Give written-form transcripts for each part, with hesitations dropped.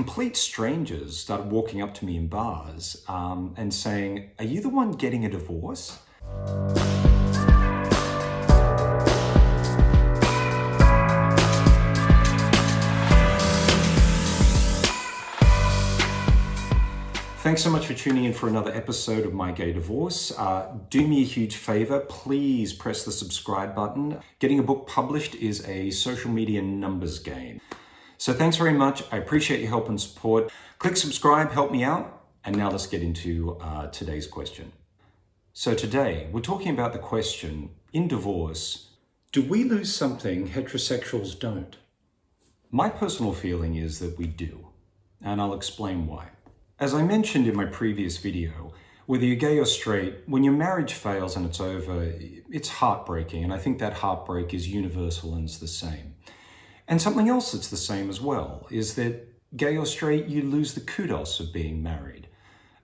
complete strangers started walking up to me in bars and saying, "Are you the one getting a divorce?" Thanks so much for tuning in for another episode of My Gay Divorce. Do me a huge favor, please press the subscribe button. Getting a book published is a social media numbers game. So thanks very much. I appreciate your help and support. Click subscribe, help me out. And now let's get into today's question. So today we're talking about the question, in divorce, do we lose something heterosexuals don't? My personal feeling is that we do, and I'll explain why. As I mentioned in my previous video, whether you're gay or straight, when your marriage fails and it's over, it's heartbreaking. And I think that heartbreak is universal and it's the same. And something else that's the same as well is that gay or straight, you lose the kudos of being married.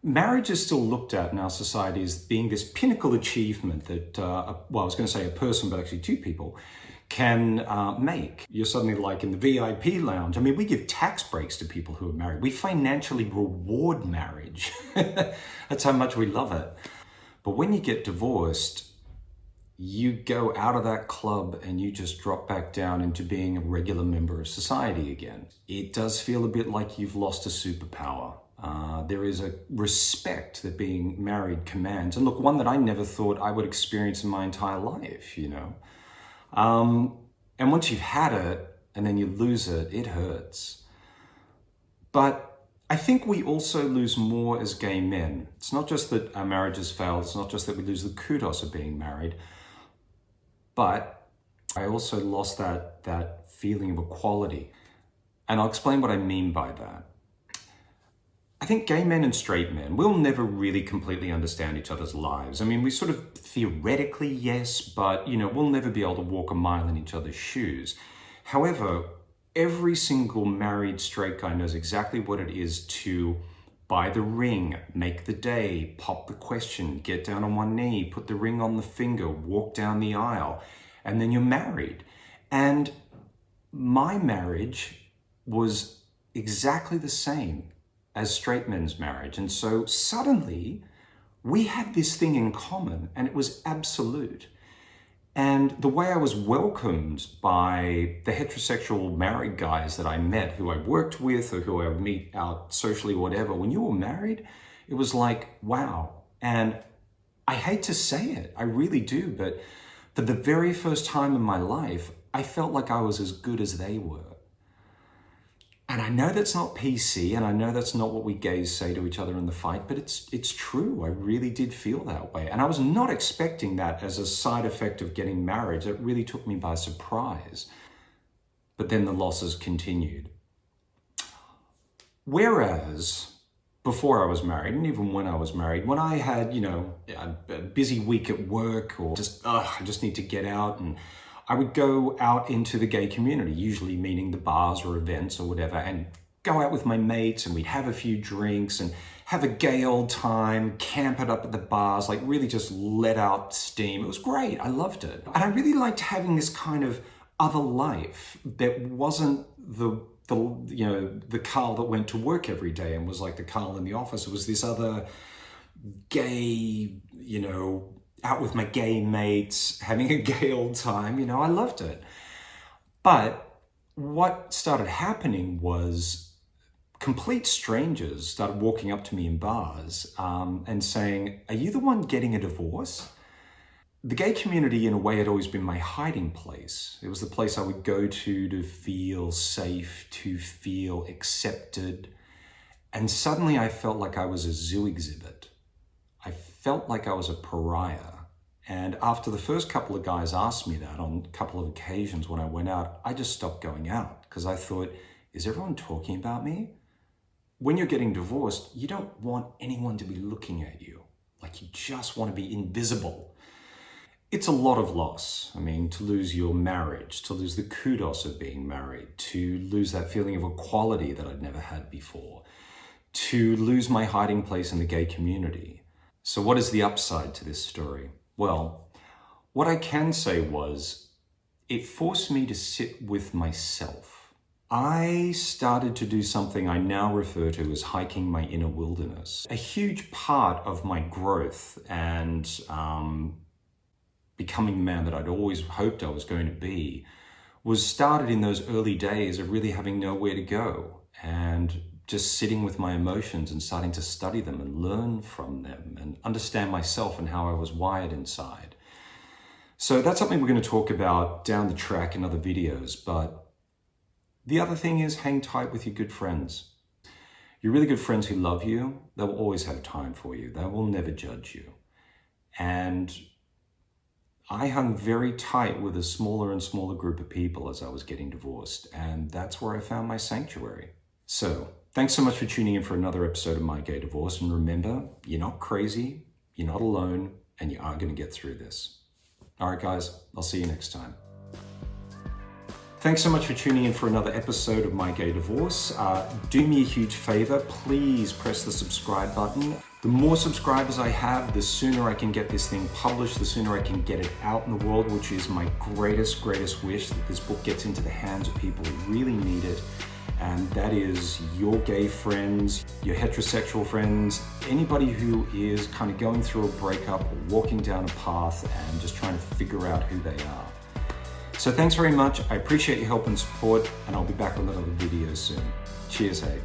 Marriage is still looked at in our society as being this pinnacle achievement that, I was going to say a person, but actually two people, can make. You're suddenly like in the VIP lounge. I mean, we give tax breaks to people who are married. We financially reward marriage. That's how much we love it. But when you get divorced, you go out of that club and you just drop back down into being a regular member of society again. It does feel a bit like you've lost a superpower. There is a respect that being married commands. And look, one that I never thought I would experience in my entire life, you know. And once you've had it and then you lose it, it hurts. But I think we also lose more as gay men. It's not just that our marriages failed. It's not just that we lose the kudos of being married. But I also lost that feeling of equality. And I'll explain what I mean by that. I think gay men and straight men will never really completely understand each other's lives. I mean, we sort of theoretically, yes, but, you know, we'll never be able to walk a mile in each other's shoes. However, every single married straight guy knows exactly what it is to buy the ring, make the day, pop the question, get down on one knee, put the ring on the finger, walk down the aisle, and then you're married. And my marriage was exactly the same as straight men's marriage. And so suddenly we had this thing in common and it was absolute. And the way I was welcomed by the heterosexual married guys that I met, who I worked with or who I would meet out socially, whatever, when you were married, it was like, wow. And I hate to say it, I really do, but for the very first time in my life, I felt like I was as good as they were. And I know that's not PC, and I know that's not what we gays say to each other in the fight, but it's true. I really did feel that way. And I was not expecting that as a side effect of getting married. It really took me by surprise. But then the losses continued. Whereas before I was married, and even when I was married, when I had, you know, a busy week at work or I just need to get out, and I would go out into the gay community, usually meaning the bars or events or whatever, and go out with my mates and we'd have a few drinks and have a gay old time, camp it up at the bars, like really just let out steam. It was great. I loved it. And I really liked having this kind of other life that wasn't the Carl that went to work every day and was like the Carl in the office. It was this other gay, you know, out with my gay mates, having a gay old time, you know, I loved it. But what started happening was complete strangers started walking up to me in bars and saying, "Are you the one getting a divorce?" The gay community, in a way, had always been my hiding place. It was the place I would go to feel safe, to feel accepted. And suddenly I felt like I was a zoo exhibit. I felt like I was a pariah. And after the first couple of guys asked me that on a couple of occasions when I went out, I just stopped going out because I thought, is everyone talking about me? When you're getting divorced, you don't want anyone to be looking at you. Like you just want to be invisible. It's a lot of loss. I mean, to lose your marriage, to lose the kudos of being married, to lose that feeling of equality that I'd never had before, to lose my hiding place in the gay community. So what is the upside to this story? Well, what I can say was it forced me to sit with myself. I started to do something I now refer to as hiking my inner wilderness. A huge part of my growth and becoming the man that I'd always hoped I was going to be was started in those early days of really having nowhere to go and just sitting with my emotions and starting to study them and learn from them and understand myself and how I was wired inside. So that's something we're going to talk about down the track in other videos, but the other thing is hang tight with your good friends. Your really good friends who love you, they'll always have time for you. They will never judge you. And I hung very tight with a smaller and smaller group of people as I was getting divorced, and that's where I found my sanctuary. So, thanks so much for tuning in for another episode of My Gay Divorce, and remember, you're not crazy, you're not alone, and you are going to get through this. All right, guys, I'll see you next time. Thanks so much for tuning in for another episode of My Gay Divorce. Do me a huge favor, please press the subscribe button. The more subscribers I have, the sooner I can get this thing published, the sooner I can get it out in the world, which is my greatest wish, that this book gets into the hands of people who really need it. And that is your gay friends, your heterosexual friends, anybody who is kind of going through a breakup or walking down a path and just trying to figure out who they are. So thanks very much. I appreciate your help and support, and I'll be back with another video soon. Cheers, hey.